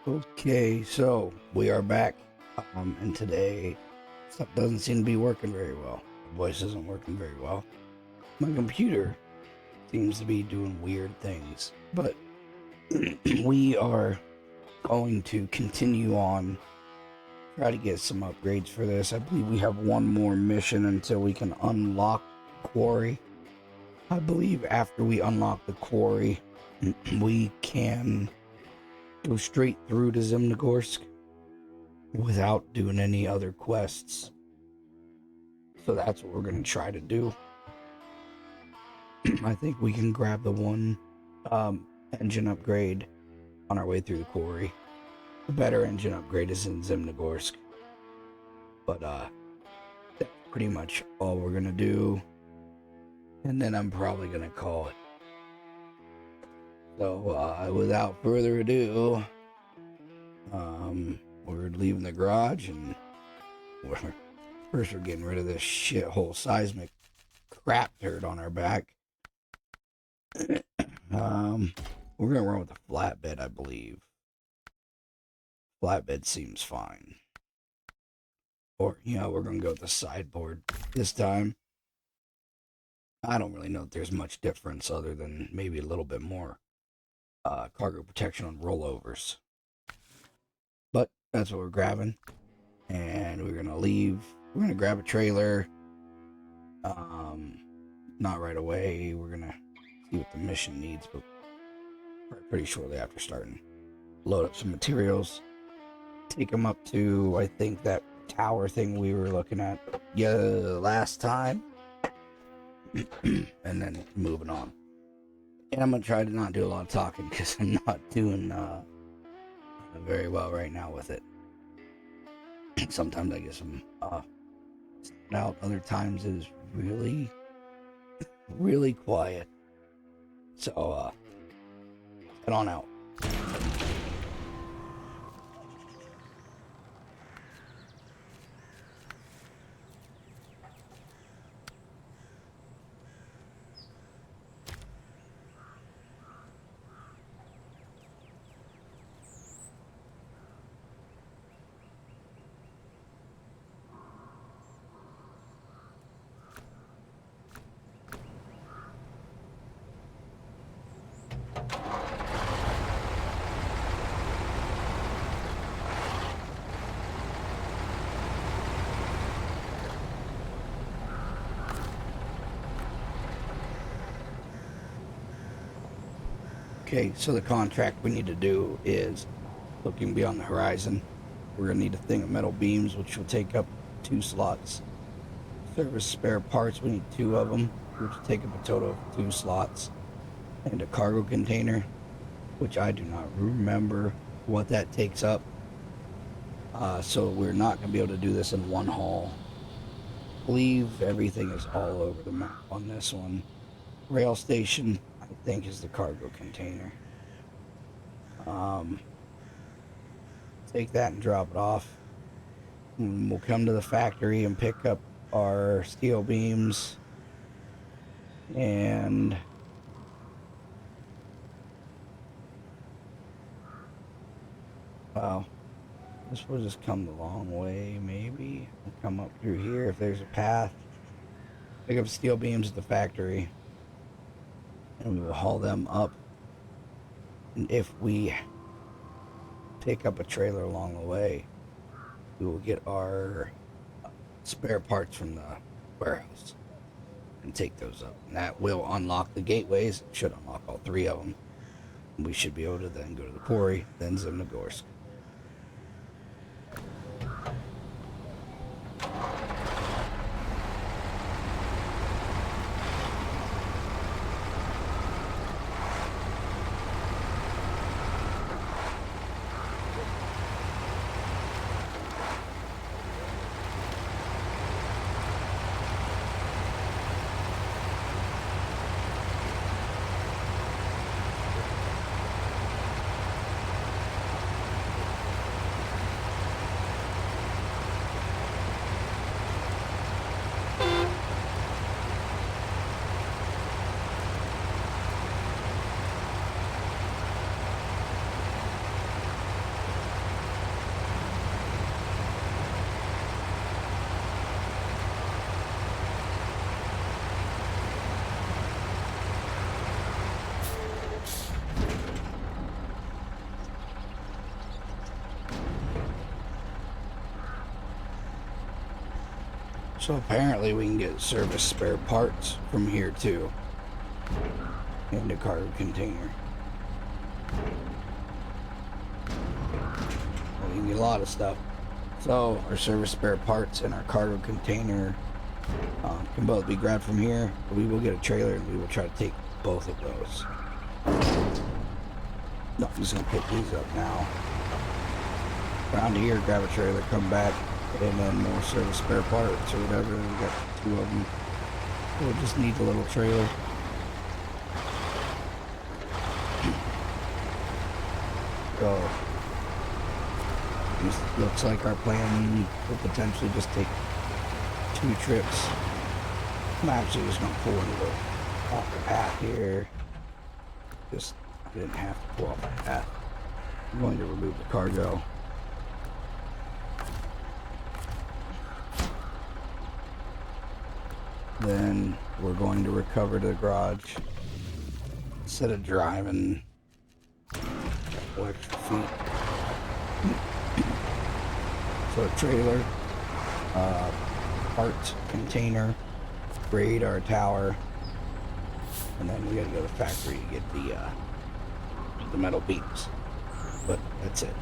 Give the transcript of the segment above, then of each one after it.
Okay, so we are back, and today stuff doesn't seem to be working very well. The voice isn't working very well. My computer seems to be doing weird things, but we are going to continue on, try to get some upgrades for this. I believe we have one more mission until we can unlock Quarry. I believe after we unlock the Quarry, we can go straight through to Zimnogorsk without doing any other quests. So that's what we're going to try to do. I think we can grab the one engine upgrade on our way through the Quarry. The better engine upgrade is in Zimnogorsk. But that's pretty much all we're going to do. And then I'm probably going to call it. So without further ado, we're leaving the garage, and we're getting rid of this shithole seismic crap turd on our back. We're gonna run with the flatbed, I believe. Flatbed seems fine. Or, we're gonna go with the sideboard this time. I don't really know if there's much difference other than maybe a little bit more cargo protection on rollovers. But that's what we're grabbing. And we're gonna leave. We're gonna grab a trailer. Not right away. We're gonna see what the mission needs, but pretty shortly after starting. Load up some materials. Take them up to, I think, that tower thing we were looking at last time. And then moving on. And I'm gonna try to not do a lot of talking because I'm not doing very well right now with it. Sometimes I get some out, other times it is really, really quiet. So head on out. Okay, so the contract we need to do is looking beyond the horizon. We're going to need a thing of metal beams, which will take up 2 slots. Service spare parts, we need 2 of them, which will take up a total of 2 slots. And a cargo container, which I do not remember what that takes up. So we're not going to be able to do this in one haul. I believe everything is all over the map on this one. Rail station, I think, is the cargo container. Take that and drop it off. And we'll come to the factory and pick up our steel beams. And wow, this will just come the long way, maybe. We'll come up through here if there's a path. Pick up steel beams at the factory. And we will haul them up. And if we pick up a trailer along the way, we will get our spare parts from the warehouse and take those up. And that will unlock the gateways. It should unlock all 3 of them. And we should be able to then go to the Quarry, then Zimnogorsk. So apparently we can get service spare parts from here too. In the cargo container. Well, we can get a lot of stuff. So our service spare parts and our cargo container can both be grabbed from here. We will get a trailer and we will try to take both of those. No, I'm just gonna pick these up now. Around here, grab a trailer, come back, and then more service spare parts or whatever. We got 2 of them. We'll just need a little trailer. So, this looks like our plan will potentially just take 2 trips. I'm actually just gonna pull into off the path here. Just, I didn't have to pull off the path. I'm going to remove the cargo. Then we're going to recover to the garage instead of driving extra feet. So a trailer, parts container, raid our tower, and then we gotta go to the factory to get the metal beams. But that's it.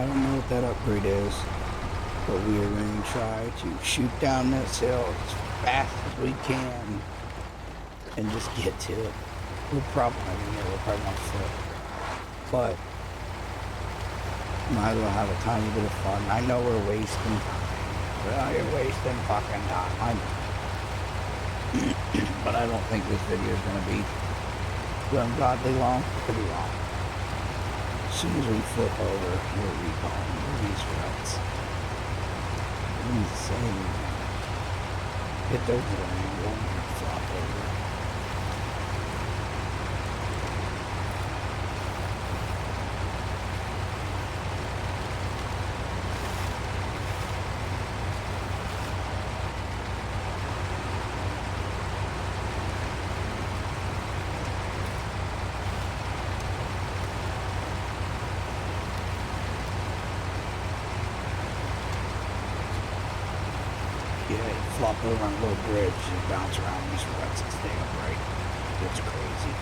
I don't know what that upgrade is, but we are going to try to shoot down this hill as fast as we can and just get to it. We're probably not going to get it. We're probably on foot. But might as well have a tiny bit of fun. I know we're wasting time. Well, you're wasting fucking time. I know. But I don't think this video is going to be ungodly long. It could be long. As soon as we flip over, we'll recon these routes. Insane. Hit those at an angle and flop over. Flop over on a little bridge and bounce around these ruts and stay upright. It's crazy.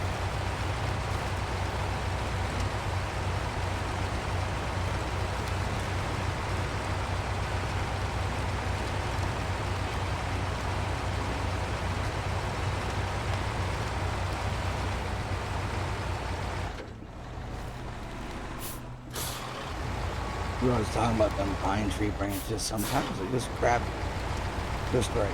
I was talking about them pine tree branches. Sometimes they just grab just right.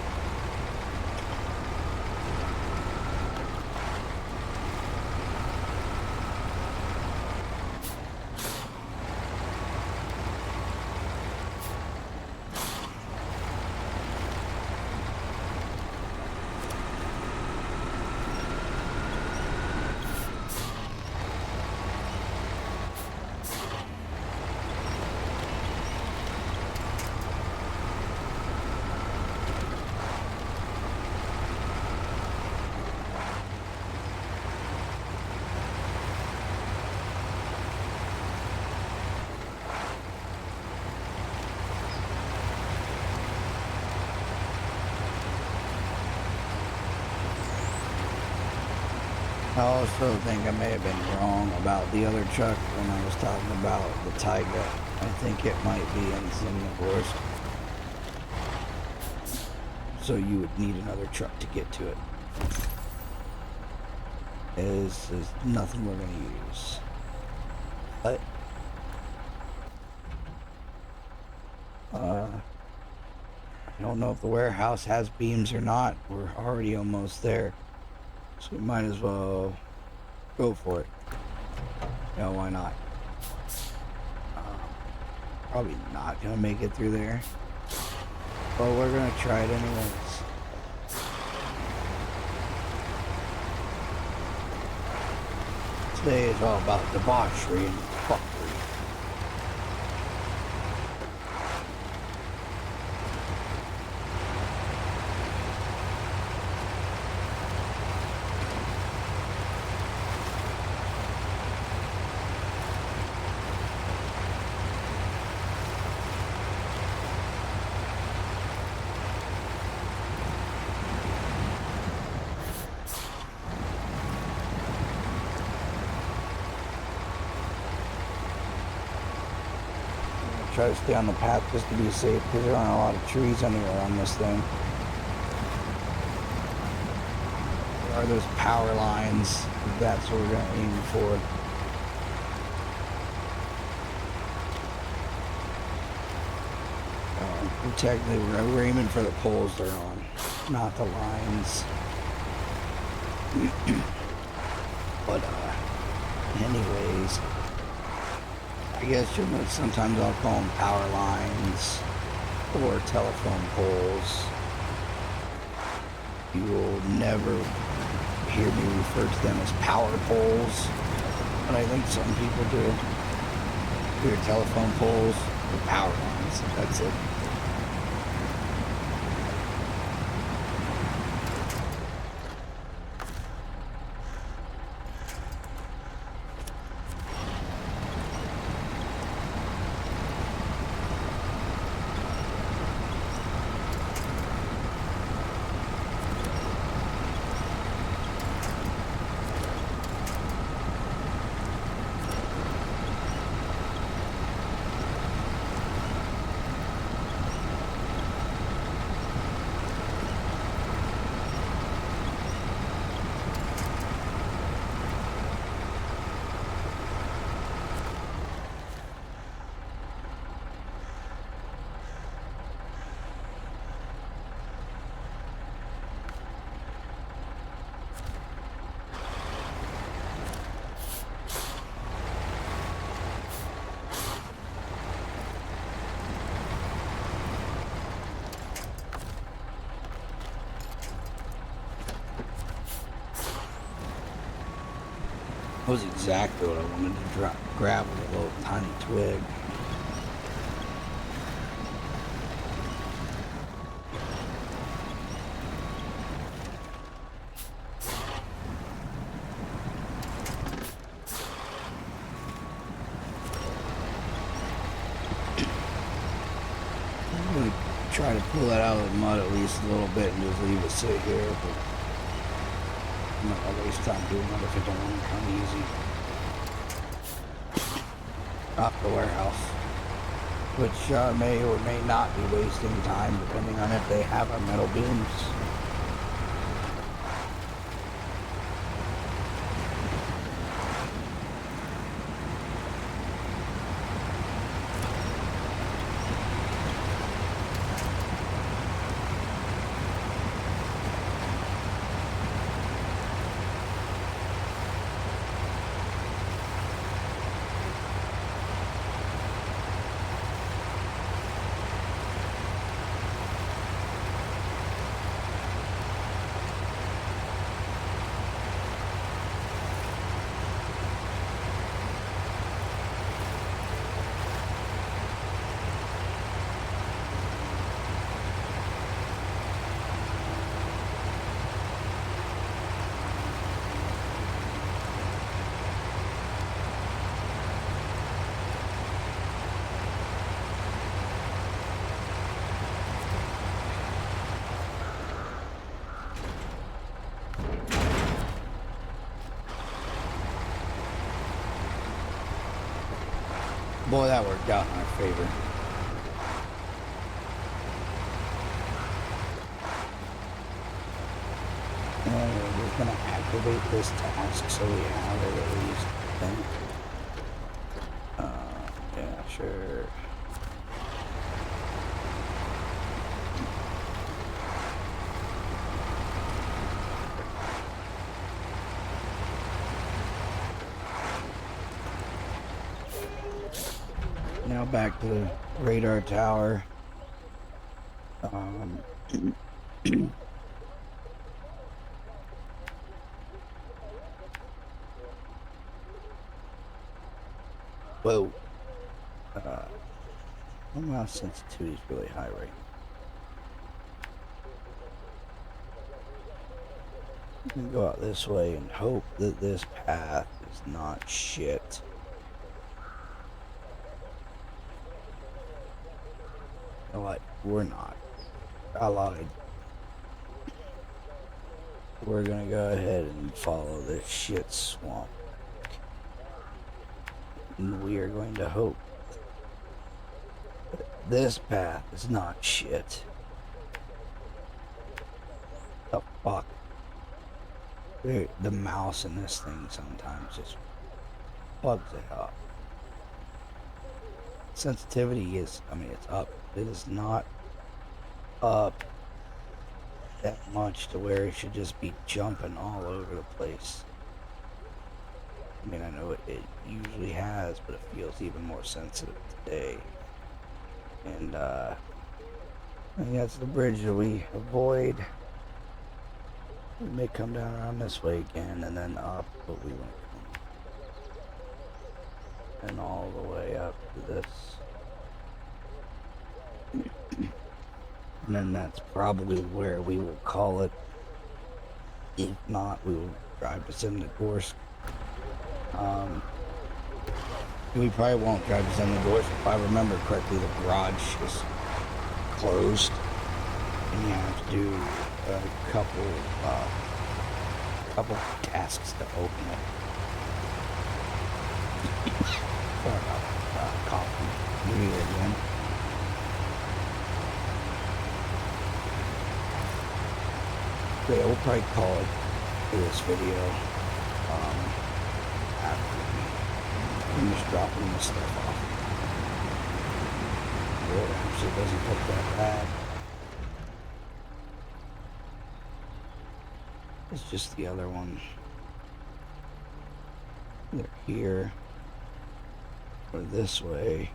I also think I may have been wrong about the other truck when I was talking about the Taiga. I think it might be in Singapore. So you would need another truck to get to it. Is nothing we're going to use. But I don't know if the warehouse has beams or not. We're already almost there. So we might as well go for it. Yeah, why not? Probably not gonna make it through there. But we're gonna try it anyways. Today is all about debauchery and fuckery. Try to stay on the path just to be safe because there aren't a lot of trees anywhere on this thing. There are those power lines. That's what we're going to aim for. Technically, we're aiming for the poles they're on, not the lines. But, anyways, I guess you'll know sometimes I'll call them power lines or telephone poles. You will never hear me refer to them as power poles, but I think some people do. Hear telephone poles or power lines, that's it. That was exactly what I wanted to grab with a little tiny twig. I'm going to try to pull that out of the mud at least a little bit and just leave it sit here, but I'm not going to waste time doing that if it don't want to come easy. Off the warehouse, which may or may not be wasting time depending on if they have our metal beams. Boy, that worked out in our favor. And we're just going to activate this task so we have it at least, I think. Yeah, sure. Now back to the radar tower. Whoa. My sensitivity is really high right now. I'm gonna go out this way and hope that this path is not shit. You know what? We're not. I lied. We're gonna go ahead and follow this shit swamp. And we are going to hope that this path is not shit. The fuck? The mouse in this thing sometimes just plugs it up. Sensitivity is, I mean, it's up. It is not up that much to where it should just be jumping all over the place. I mean, I know it usually has, but it feels even more sensitive today. And I think that's the bridge that we avoid. We may come down around this way again and then up, but we won't come and all the way up to this. And then that's probably where we will call it. If not, we will drive to Semnogorsk. We probably won't drive to Semnogorsk. If I remember correctly, the garage is closed, and you have to do a couple tasks to open it. Sorry about coughing. Here again. Yeah, we'll probably call it for this video after we finish dropping this stuff off. It actually doesn't look that bad. It's just the other one. Either here or this way.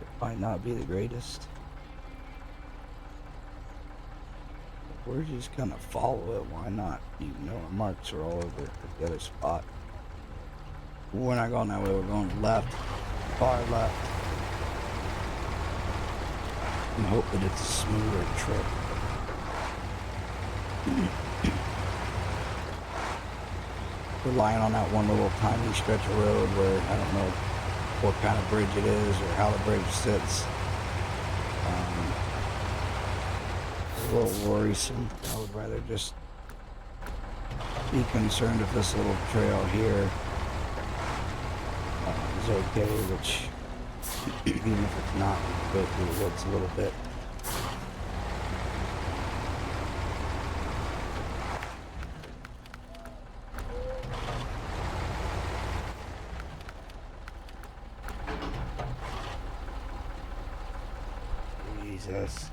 It might not be the greatest. We're just gonna follow it. Why not? Even though our marks are all over the other spot. We're not going that way, we're going left. Far left. And hope that it's a smoother trip. Relying on that one little tiny stretch of road where I don't know what kind of bridge it is or how the bridge sits. A little worrisome. I would rather just be concerned if this little trail here is okay, which even if it's not, we can go through the woods a little bit. Jesus.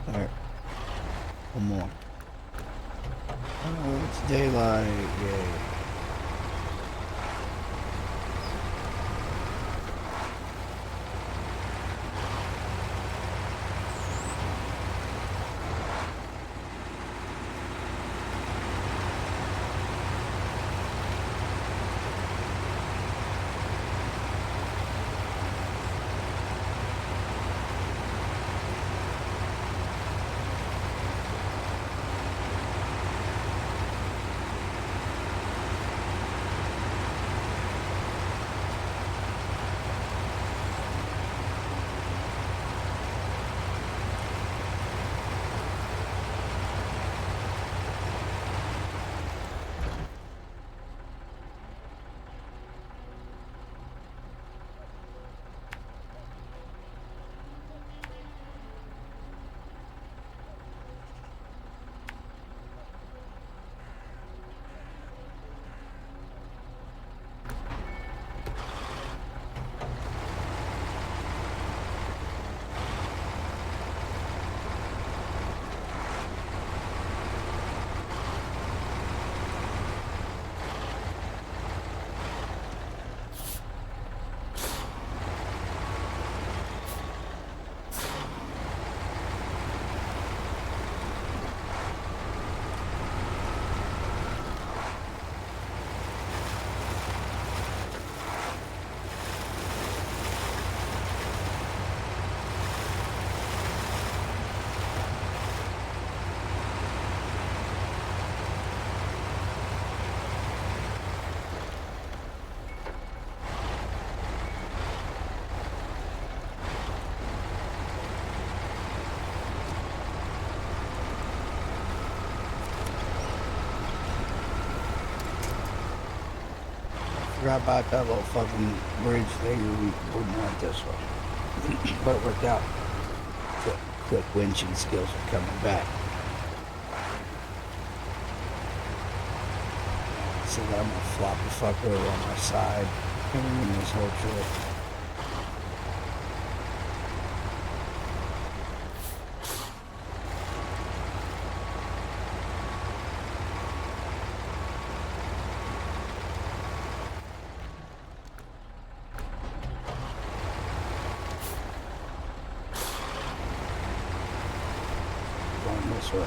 Alright. One more. Oh, it's daylight. Yay. Forgot about that little fucking bridge thing. We wouldn't want this one. But it worked out. Quick winching skills are coming back. So that I'm gonna flop the fuck over on my side and ruin this whole trip. This way.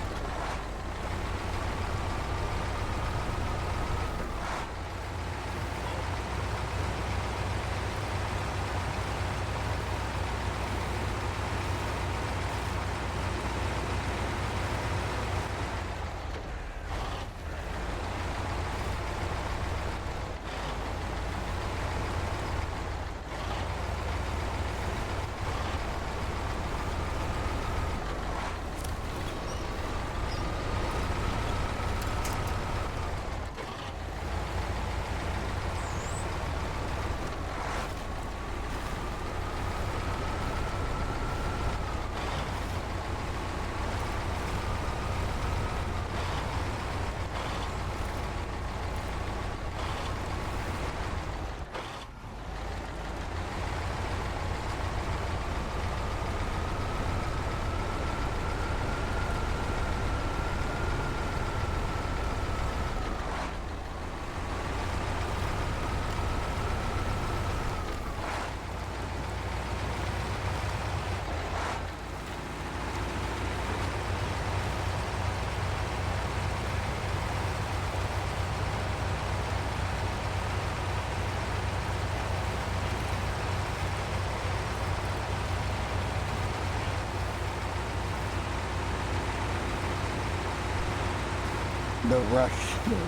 The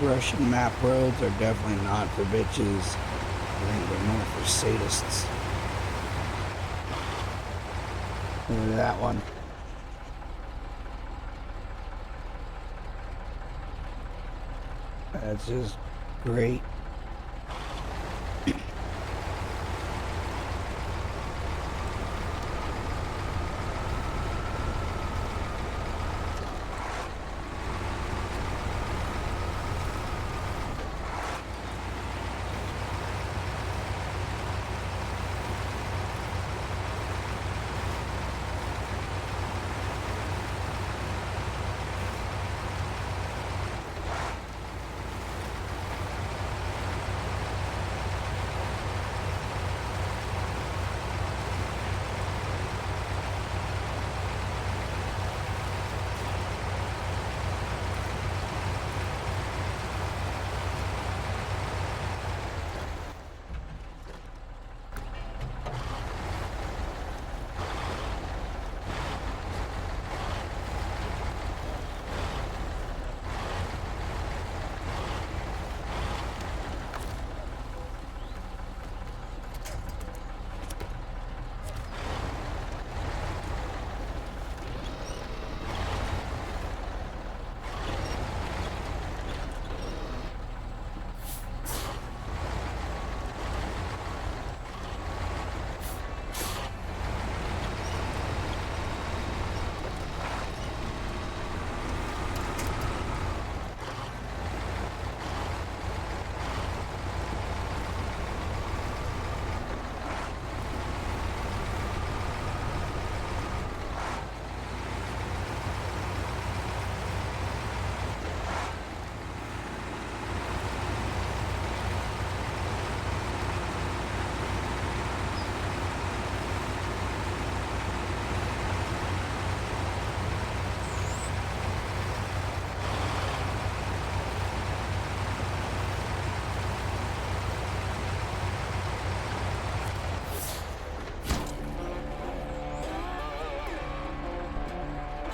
Russian map roads are definitely not for bitches. I think they're more for sadists. Look at that one. That's just great.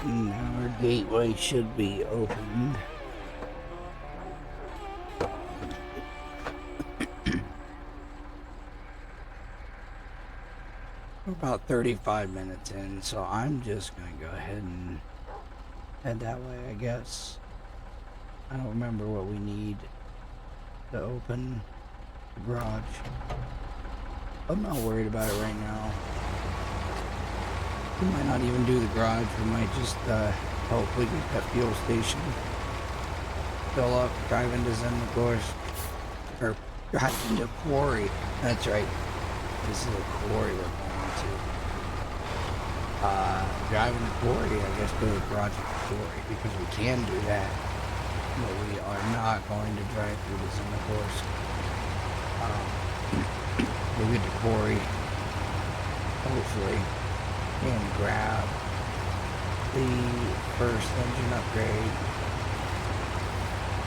Now our gateway should be opened. We're about 35 minutes in, so I'm just gonna go ahead and head that way, I guess. I don't remember what we need to open the garage. I'm not worried about it right now. We might not even do the garage. We might just hopefully get that fuel station fill up, drive into Zemogorsk, or drive into Quarry. That's right. This is a quarry we're going to. Drive into Quarry, I guess, go to the garage at Quarry, because we can do that. But we are not going to drive through the Zemogorsk. We'll get to Quarry, hopefully, and grab the first engine upgrade,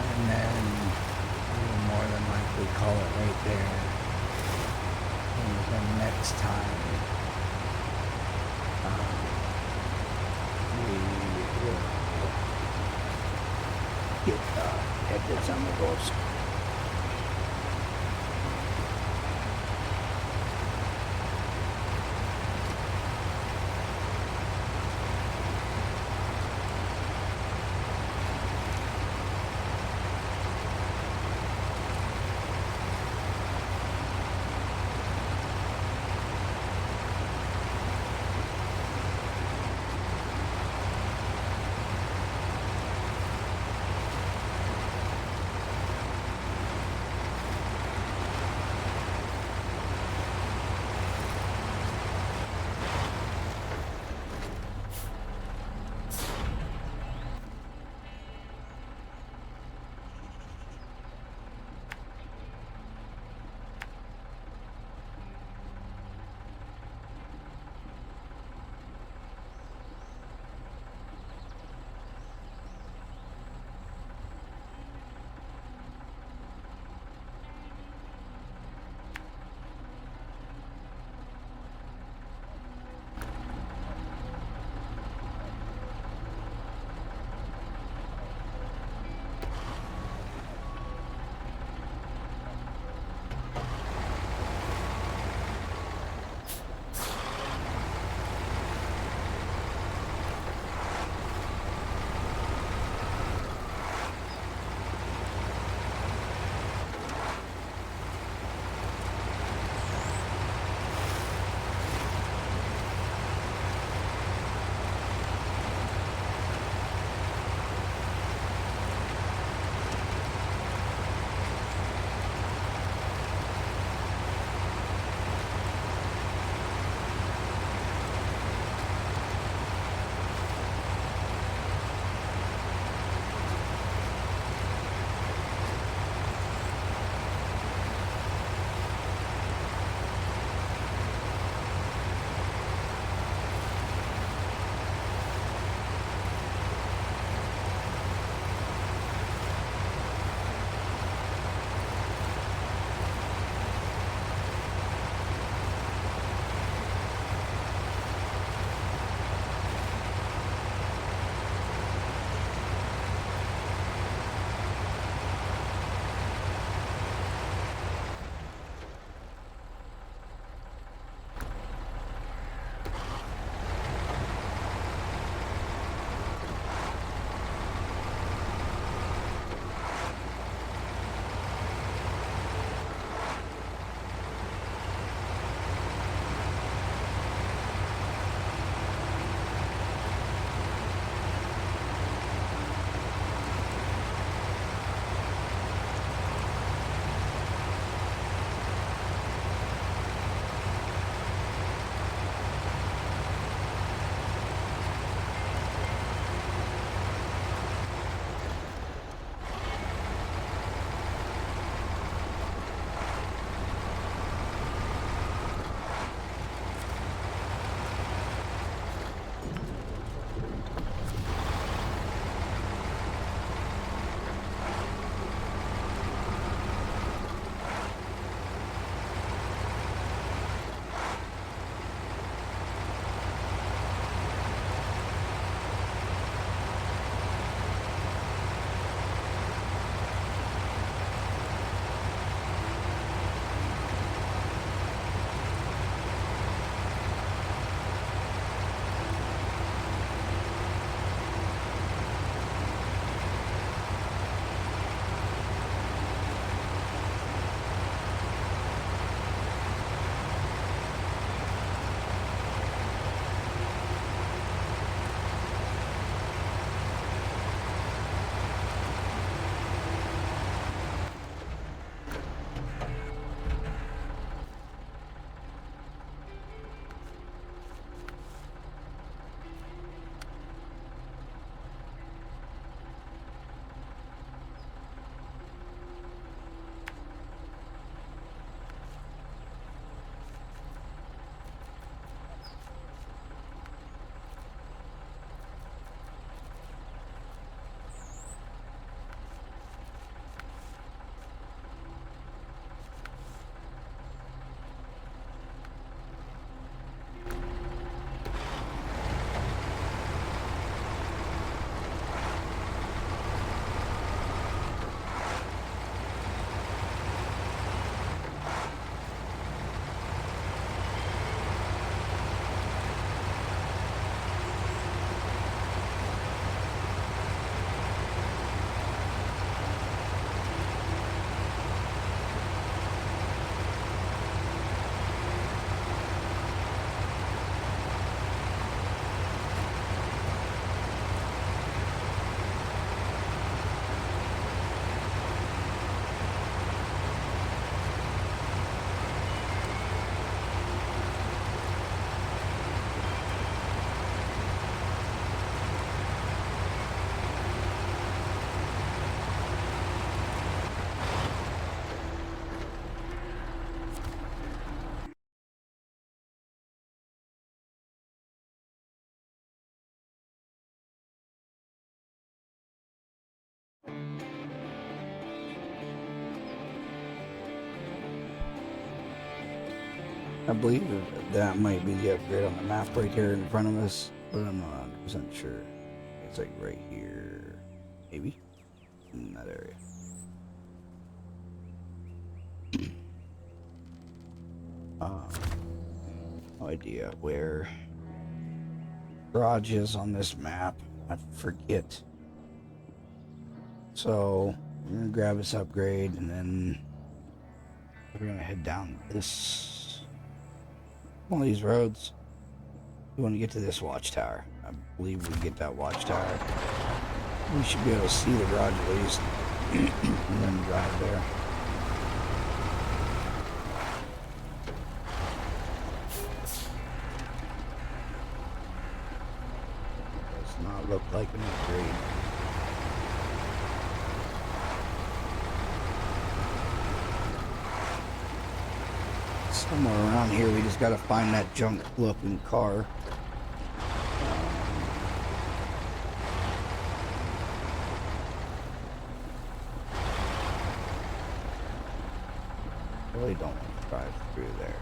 and then we'll more than likely call it right there. And then next time we will get head to Zemogorsk. I believe that might be the upgrade on the map right here in front of us, but I'm not 100% sure. It's like right here, maybe in that area. No idea where garage is on this map. I forget. So we're gonna grab this upgrade and then we're gonna head down this one of these roads. We want to get to this watchtower. I believe we get that watchtower. We should be able to see the garage at least and then drive there. Does not look like an upgrade. Somewhere around here, we just gotta find that junk looking car. Really don't want to drive through there.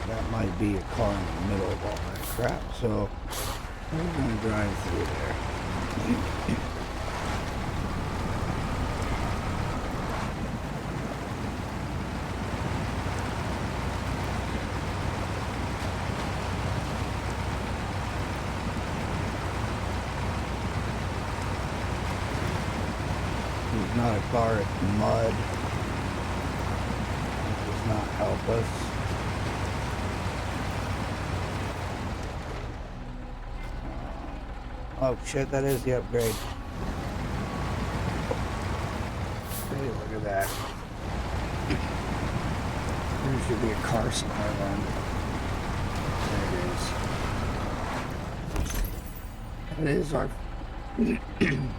That might be a car in the middle of all that crap, so we're gonna drive through there. Not a car, it's mud. It does not help us. Oh shit, that is the upgrade. Hey, look at that. There should be a car somewhere around it. There it is. That is our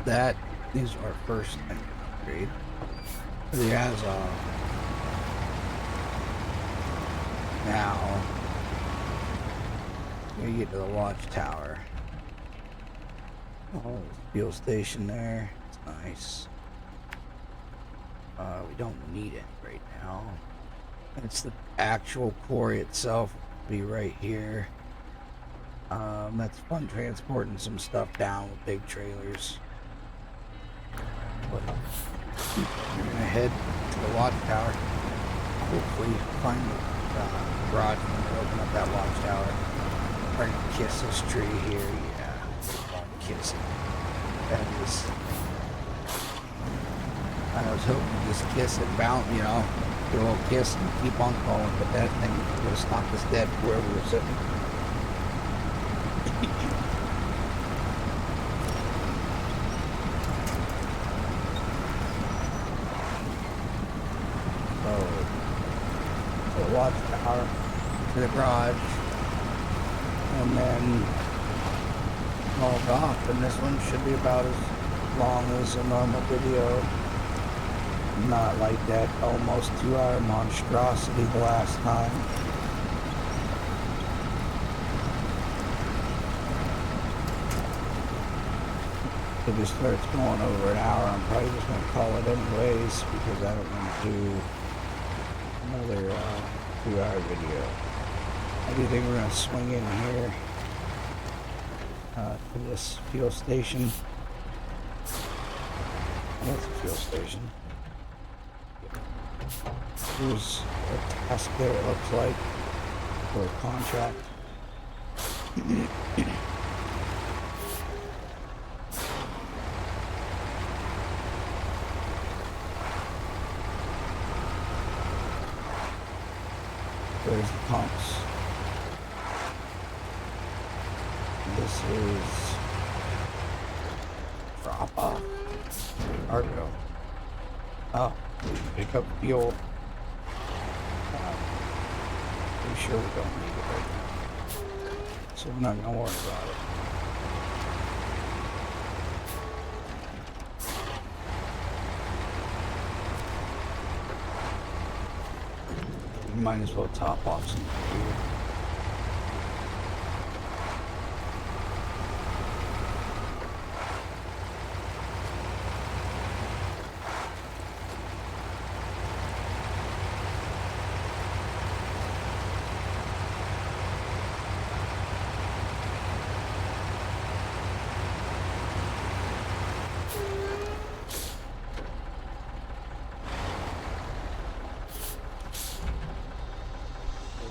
that is our first upgrade for the Azov. Now we get to the watchtower. Oh, there's a fuel station there. It's nice. We don't need it right now. It's the actual quarry itself. It'll be right here. That's fun transporting some stuff down with big trailers. But we're gonna head to the watchtower. Hopefully find the garage and open up that watchtower. We're gonna kiss this tree here. Yeah, kiss it. That is. I was hoping to just kiss it, bounce, you know, do a little kiss and keep on going, but that thing would have stopped us dead where we were sitting. So the watchtower to the garage, and then hauled off, and this one should be about as long as a normal video. Not like that almost 2-hour monstrosity the last time. If it starts going over an hour, I'm probably just going to call it anyways, because I don't want to do another 2-hour video. I do think we're going to swing in here to this fuel station. That's a fuel station. There's a task there, it looks like, for a contract. There's the pumps. This is drop off cargo. Oh, pick up fuel. Pretty sure we don't need it right now, so we're not gonna worry about it. We might as well top off some fuel.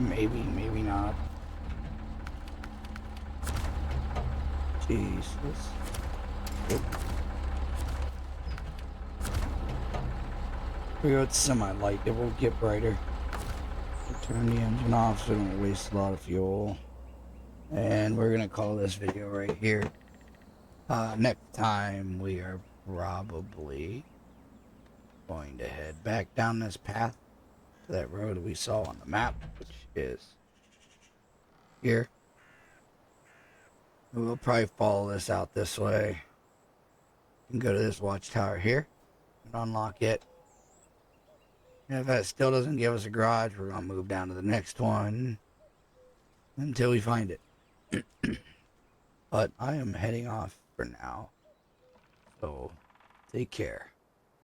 Maybe, maybe not. Jesus. Oop. We go with semi-light. It will get brighter. We'll turn the engine off so we don't waste a lot of fuel. And we're going to call this video right here. Next time we are probably going to head back down this path to that road we saw on the map, which is here. We'll probably follow this out this way and go to this watchtower here and unlock it. And if that still doesn't give us a garage, we're going to move down to the next one until we find it. But I am heading off for now. So take care.